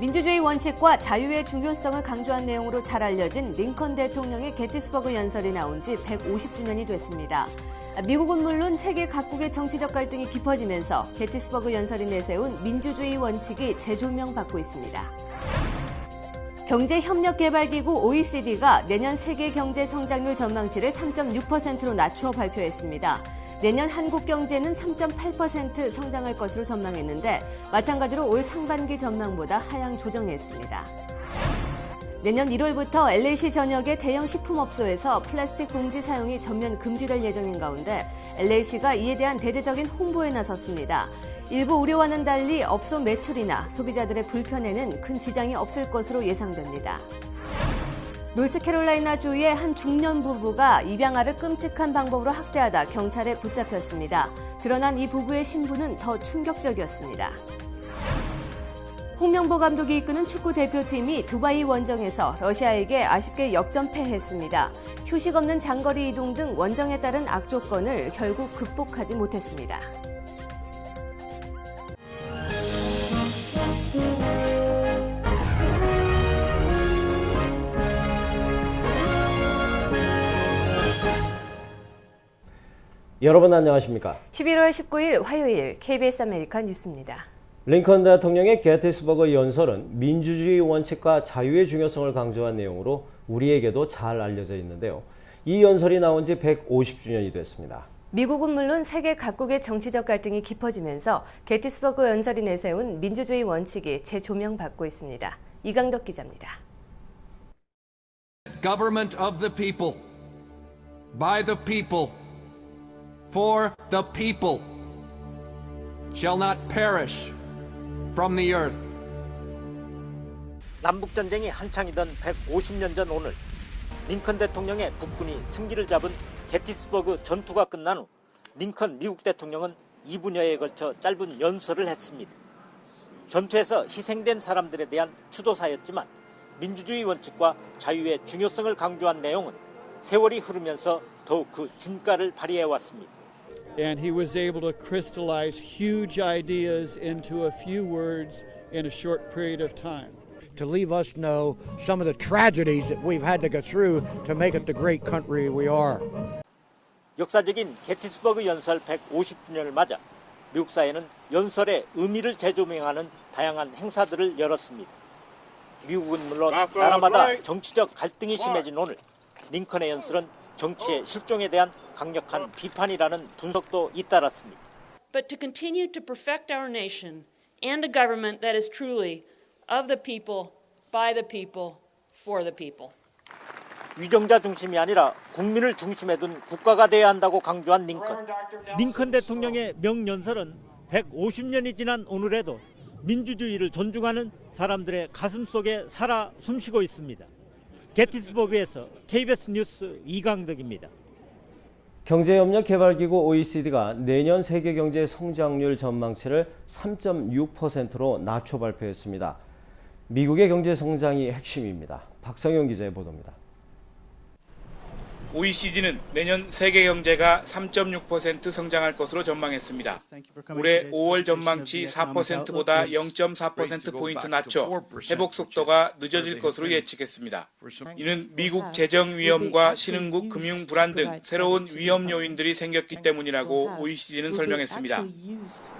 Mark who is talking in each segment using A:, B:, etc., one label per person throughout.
A: 민주주의 원칙과 자유의 중요성을 강조한 내용으로 잘 알려진 링컨 대통령의 게티스버그 연설이 나온 지 150주년이 됐습니다. 미국은 물론 세계 각국의 정치적 갈등이 깊어지면서 게티스버그 연설이 내세운 민주주의 원칙이 재조명받고 있습니다. 경제협력개발기구 OECD가 내년 세계 경제 성장률 전망치를 3.6%로 낮추어 발표했습니다. 내년 한국 경제는 3.8% 성장할 것으로 전망했는데 마찬가지로 올 상반기 전망보다 하향 조정했습니다. 내년 1월부터 LA시 전역의 대형 식품업소에서 플라스틱 봉지 사용이 전면 금지될 예정인 가운데 LA시가 이에 대한 대대적인 홍보에 나섰습니다. 일부 우려와는 달리 업소 매출이나 소비자들의 불편에는 큰 지장이 없을 것으로 예상됩니다. 노스캐롤라이나주의 한 중년 부부가 입양아를 끔찍한 방법으로 학대하다 경찰에 붙잡혔습니다. 드러난 이 부부의 신부는 더 충격적이었습니다. 홍명보 감독이 이끄는 축구 대표팀이 두바이 원정에서 러시아에게 아쉽게 역전패했습니다. 휴식 없는 장거리 이동 등 원정에 따른 악조건을 결국 극복하지 못했습니다.
B: 여러분 안녕하십니까?
A: 11월 19일 화요일 KBS 아메리카 뉴스입니다.
B: 링컨 대통령의 게티스버그 연설은 민주주의 원칙과 자유의 중요성을 강조한 내용으로 우리에게도 잘 알려져 있는데요. 이 연설이 나온 지 150주년이 됐습니다.
A: 미국은 물론 세계 각국의 정치적 갈등이 깊어지면서 게티스버그 연설이 내세운 민주주의 원칙이 재조명받고 있습니다. 이강덕 기자입니다.
C: Government of the people, by the people, for the people, shall not perish from the earth.
D: 남북전쟁이 한창이던 150년 전 오늘, 링컨 대통령의 국군이 승기를 잡은 게티스버그 전투가 끝난 후 링컨 미국 대통령은 2분여에 걸쳐 짧은 연설을 했습니다. 전투에서 희생된 사람들에 대한 추도사였지만 민주주의 원칙과 자유의 중요성을 강조한 내용은 세월이 흐르면서 더욱 그 진가를 발휘해왔습니다.
E: And he was able to crystallize huge ideas into a few words in a short period of time.
F: To leave us know some of the tragedies that we've had to go through to make it the great country we are.
D: 역사적인 게티스버그 연설 150주년을 맞아 미국 사회는 연설의 의미를 재조명하는 다양한 행사들을 열었습니다. 미국은 물론 나라마다 정치적 갈등이 심해진 오늘, 링컨의 연설은 정치의 실종에 대한 강력한 비판이라는 분석도 잇따랐습니다.
G: But to continue to perfect our nation and a government that is truly of the people, by the people, for the people.
D: 위정자 중심이 아니라 국민을 중심에 둔 국가가 돼야 한다고 강조한 링컨.
H: 링컨 대통령의 명연설은 150년이 지난 오늘에도 민주주의를 존중하는 사람들의 가슴 속에 살아 숨쉬고 있습니다. 게티스버그에서 KBS 뉴스 이강덕입니다.
B: 경제협력개발기구 OECD가 내년 세계 경제 성장률 전망치를 3.6%로 낮춰 발표했습니다. 미국의 경제 성장이 핵심입니다. 박성용 기자의 보도입니다.
I: OECD는 내년 세계 경제가 3.6% 성장할 것으로 전망했습니다. 올해 5월 전망치 4%보다 0.4%포인트 낮춰 회복 속도가 늦어질 것으로 예측했습니다. 이는 미국 재정 위험과 신흥국 금융 불안 등 새로운 위험 요인들이 생겼기 때문이라고 OECD는 설명했습니다.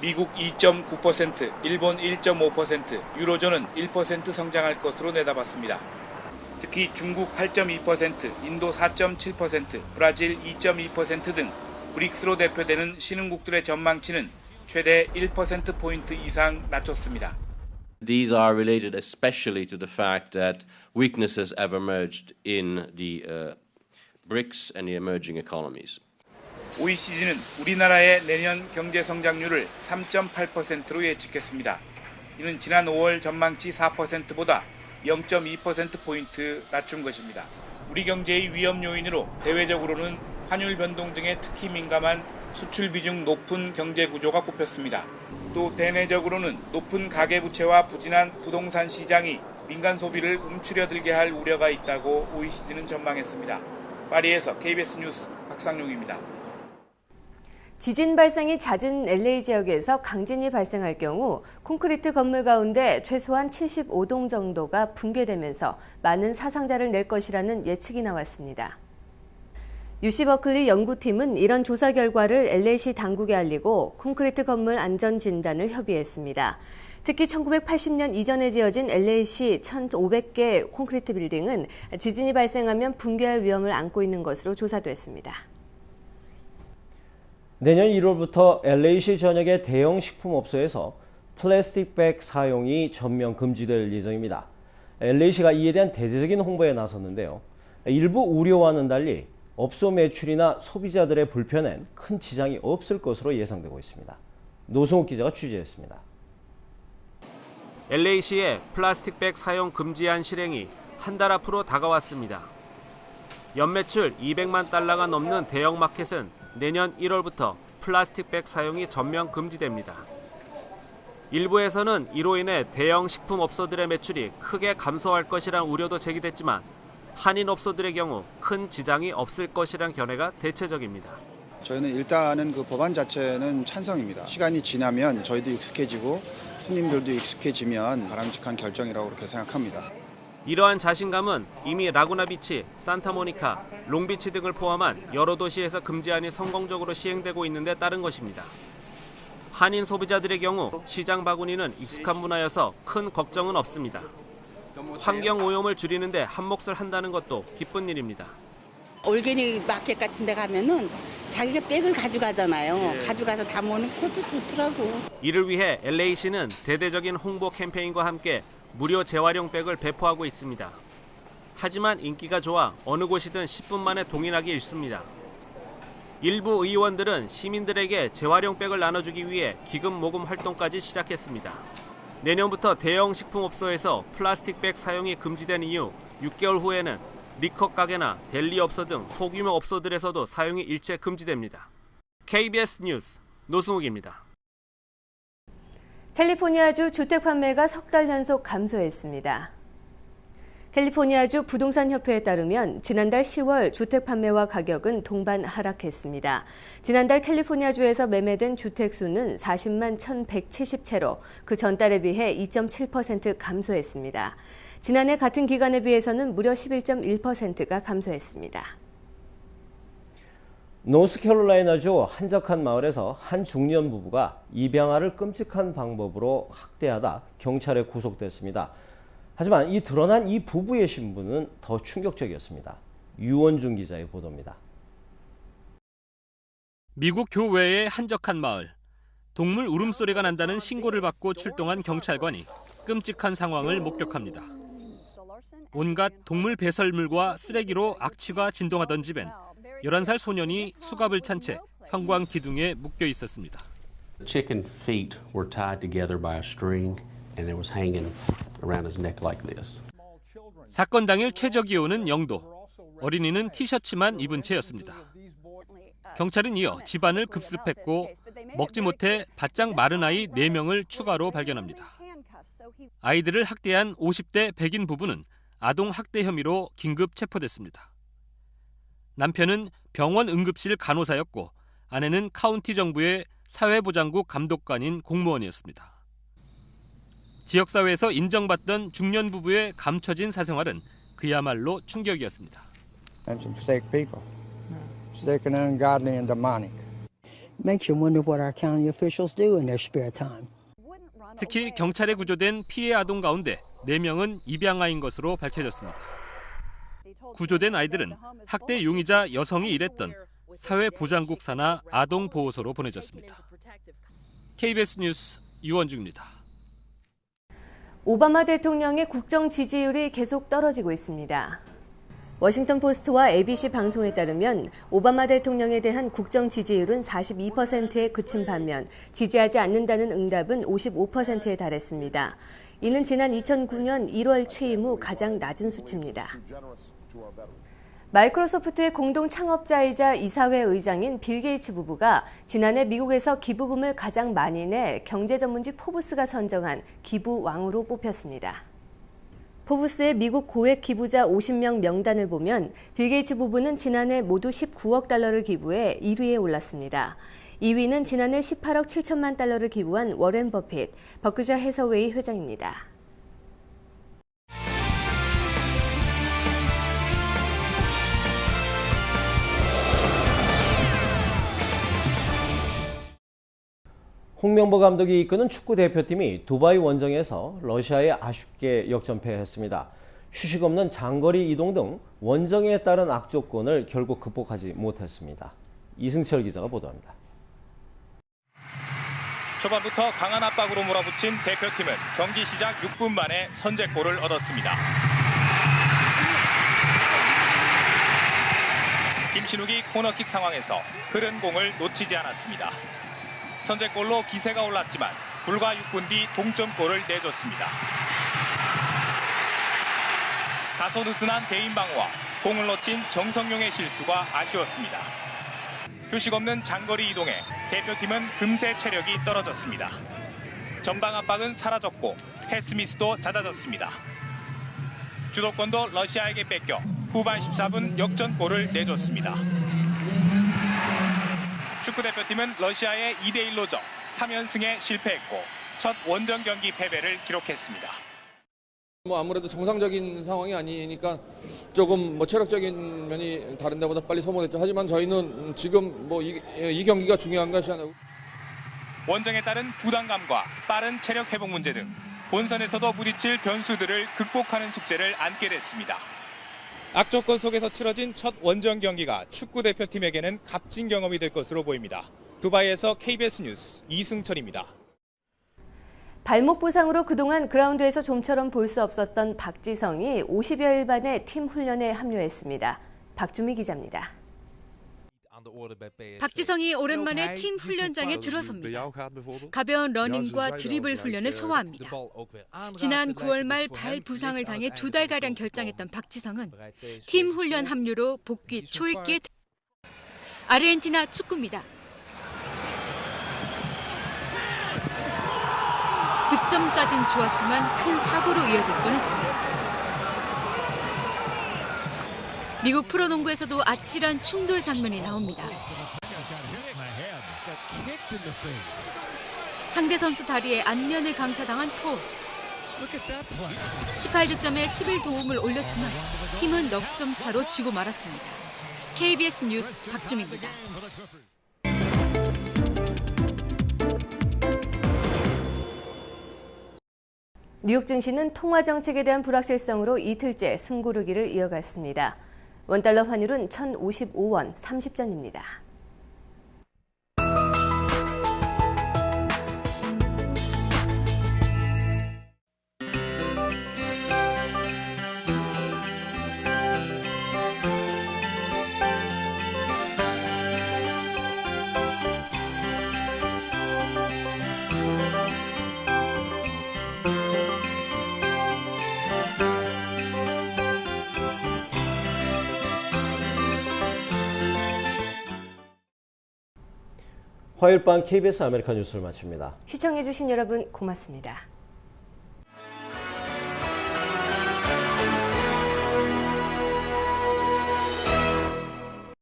I: 미국 2.9%, 일본 1.5%, 유로존은 1% 성장할 것으로 내다봤습니다. 특히 중국 8.2%, 인도 4.7%, 브라질 2.2% 등 브릭스로 대표되는 신흥국들의 전망치는 최대 1%포인트 이상 낮췄습니다.
J: These are related especially to the fact that weaknesses have emerged in the BRICS and the emerging economies.
I: OECD는 우리나라의 내년 경제 성장률을 3.8%로 예측했습니다. 이는 지난 5월 전망치 4%보다 0.2%포인트 낮춘 것입니다. 우리 경제의 위험 요인으로 대외적으로는 환율 변동 등에 특히 민감한 수출 비중 높은 경제 구조가 꼽혔습니다. 또 대내적으로는 높은 가계부채와 부진한 부동산 시장이 민간 소비를 움츠려들게 할 우려가 있다고 OECD는 전망했습니다. 파리에서 KBS 뉴스 박상용입니다.
A: 지진 발생이 잦은 LA 지역에서 강진이 발생할 경우 콘크리트 건물 가운데 최소한 75동 정도가 붕괴되면서 많은 사상자를 낼 것이라는 예측이 나왔습니다. UC 버클리 연구팀은 이런 조사 결과를 LA시 당국에 알리고 콘크리트 건물 안전 진단을 협의했습니다. 특히 1980년 이전에 지어진 LA시 1,500개 콘크리트 빌딩은 지진이 발생하면 붕괴할 위험을 안고 있는 것으로 조사됐습니다.
B: 내년 1월부터 LA시 전역의 대형 식품업소에서 플라스틱백 사용이 전면 금지될 예정입니다. LA시가 이에 대한 대대적인 홍보에 나섰는데요. 일부 우려와는 달리 업소 매출이나 소비자들의 불편엔 큰 지장이 없을 것으로 예상되고 있습니다. 노승욱 기자가 취재했습니다.
K: LA시의 플라스틱백 사용 금지안 실행이 한 달 앞으로 다가왔습니다. 연매출 200만 달러가 넘는 대형 마켓은 내년 1월부터 플라스틱백 사용이 전면 금지됩니다. 일부에서는 이로 인해 대형 식품업소들의 매출이 크게 감소할 것이란 우려도 제기됐지만 한인업소들의 경우 큰 지장이 없을 것이란 견해가 대체적입니다.
L: 저희는 일단은 그 법안 자체는 찬성입니다. 시간이 지나면 저희도 익숙해지고 손님들도 익숙해지면 바람직한 결정이라고 그렇게 생각합니다.
K: 이러한 자신감은 이미 라구나비치, 산타모니카, 롱비치 등을 포함한 여러 도시에서 금지안이 성공적으로 시행되고 있는 데 따른 것입니다. 한인 소비자들의 경우 시장 바구니는 익숙한 문화여서 큰 걱정은 없습니다. 환경 오염을 줄이는 데 한몫을 한다는 것도 기쁜 일입니다.
M: 올게닉 마켓 같은 데 가면은 자기가 백을 가져가잖아요. 가져가서 담아오는 것도 좋더라고.
K: 이를 위해 LA시는 대대적인 홍보 캠페인과 함께 무료 재활용 백을 배포하고 있습니다. 하지만 인기가 좋아 어느 곳이든 10분 만에 동일하게 읽습니다. 일부 의원들은 시민들에게 재활용 백을 나눠주기 위해 기금 모금 활동까지 시작했습니다. 내년부터 대형 식품업소에서 플라스틱백 사용이 금지된 이후 6개월 후에는 리커 가게나 델리업소 등 소규모 업소들에서도 사용이 일체 금지됩니다. KBS 뉴스 노승욱입니다.
A: 캘리포니아주 주택 판매가 석 달 연속 감소했습니다. 캘리포니아주 부동산협회에 따르면 지난달 10월 주택 판매와 가격은 동반 하락했습니다. 지난달 캘리포니아주에서 매매된 주택 수는 40만 1,170채로 그 전달에 비해 2.7% 감소했습니다. 지난해 같은 기간에 비해서는 무려 11.1%가 감소했습니다.
B: 노스캐롤라이나주 한적한 마을에서 한 중년 부부가 입양아를 끔찍한 방법으로 학대하다 경찰에 구속됐습니다. 하지만 이 드러난 이 부부의 신분은 더 충격적이었습니다. 유원중 기자의 보도입니다.
N: 미국 교외의 한적한 마을. 동물 울음소리가 난다는 신고를 받고 출동한 경찰관이 끔찍한 상황을 목격합니다. 온갖 동물 배설물과 쓰레기로 악취가 진동하던 집엔 11살 소년이 수갑을 찬 채 형광 기둥에 묶여 있었습니다.
O: Chicken feet were tied together by a string and it was hanging around his neck like this.
N: 사건 당일 최저 기온은 0도. 어린이는 티셔츠만 입은 채였습니다. 경찰은 이어 집안을 급습했고 먹지 못해 바짝 마른 아이 4명을 추가로 발견합니다. 아이들을 학대한 50대 백인 부부는 아동 학대 혐의로 긴급 체포됐습니다. 남편은 병원 응급실 간호사였고 아내는 카운티 정부의 사회보장국 감독관인 공무원이었습니다. 지역사회에서 인정받던 중년 부부의 감춰진 사생활은 그야말로 충격이었습니다.
F: And some sick people. Sick and ungodly and demonic.
P: Makes you wonder what our county officials do in their spare time.
N: 특히 경찰에 구조된 피해 아동 가운데 4명은 입양아인 것으로 밝혀졌습니다. 구조된 아이들은 학대 용의자 여성이 일했던 사회보장국 산하 아동보호소로 보내졌습니다. KBS 뉴스 유원중입니다.
A: 오바마 대통령의 국정 지지율이 계속 떨어지고 있습니다. 워싱턴 포스트와 ABC 방송에 따르면 오바마 대통령에 대한 국정 지지율은 42%에 그친 반면 지지하지 않는다는 응답은 55%에 달했습니다. 이는 지난 2009년 1월 취임 후 가장 낮은 수치입니다. 마이크로소프트의 공동 창업자이자 이사회 의장인 빌 게이츠 부부가 지난해 미국에서 기부금을 가장 많이 내 경제 전문지 포브스가 선정한 기부왕으로 뽑혔습니다. 포브스의 미국 고액 기부자 50명 명단을 보면 빌 게이츠 부부는 지난해 모두 19억 달러를 기부해 1위에 올랐습니다. 2위는 지난해 18억 7천만 달러를 기부한 워렌 버핏, 버크셔 해서웨이 회장입니다.
B: 홍명보 감독이 이끄는 축구 대표팀이 두바이 원정에서 러시아에 아쉽게 역전패했습니다. 휴식 없는 장거리 이동 등 원정에 따른 악조건을 결국 극복하지 못했습니다. 이승철 기자가 보도합니다.
Q: 초반부터 강한 압박으로 몰아붙인 대표팀은 경기 시작 6분 만에 선제골을 얻었습니다. 김신욱이 코너킥 상황에서 흐른 공을 놓치지 않았습니다. 선제골로 기세가 올랐지만 불과 6분 뒤 동점골을 내줬습니다. 다소 느슨한 개인 방어와 공을 놓친 정성용의 실수가 아쉬웠습니다. 휴식 없는 장거리 이동에 대표팀은 금세 체력이 떨어졌습니다. 전방 압박은 사라졌고 패스미스도 잦아졌습니다. 주도권도 러시아에게 뺏겨 후반 14분 역전골을 내줬습니다. 축구대표팀은 러시아의 2대1로 져 3연승에 실패했고 첫 원정 경기 패배를 기록했습니다.
R: 아무래도 정상적인 상황이 아니니까 조금 체력적인 면이 다른 데보다 빨리 소모됐죠. 하지만 저희는 지금 이 경기가 중요한 것이 아니라
Q: 원정에 따른 부담감과 빠른 체력 회복 문제 등 본선에서도 부딪힐 변수들을 극복하는 숙제를 안게 됐습니다. 악조건 속에서 치러진 첫 원정 경기가 축구 대표팀에게는 값진 경험이 될 것으로 보입니다. 두바이에서 KBS 뉴스 이승철입니다.
A: 발목 부상으로 그동안 그라운드에서 좀처럼 볼 수 없었던 박지성이 50여일 만에 팀 훈련에 합류했습니다. 박주미 기자입니다.
S: 박지성이 오랜만에 팀 훈련장에 들어섭니다. 가벼운 러닝과 드리블 훈련을 소화합니다. 지난 9월 말 발 부상을 당해 2달가량 결장했던 박지성은 팀 훈련 합류로 복귀 초읽기에 아르헨티나 축구입니다. 득점까진 좋았지만 큰 사고로 이어질 뻔했습니다. 미국 프로농구에서도 아찔한 충돌 장면이 나옵니다. 상대 선수 다리에 안면을 강타당한 폴. 18득점에 11도움을 올렸지만 팀은 넉 점 차로 지고 말았습니다. KBS 뉴스 박주미입니다.
A: 뉴욕 증시는 통화 정책에 대한 불확실성으로 이틀째 숨고르기를 이어갔습니다. 원달러 환율은 1,055원 30전입니다.
B: 화요일 밤 KBS 아메리카 뉴스를 마칩니다.
A: 시청해주신 여러분 고맙습니다.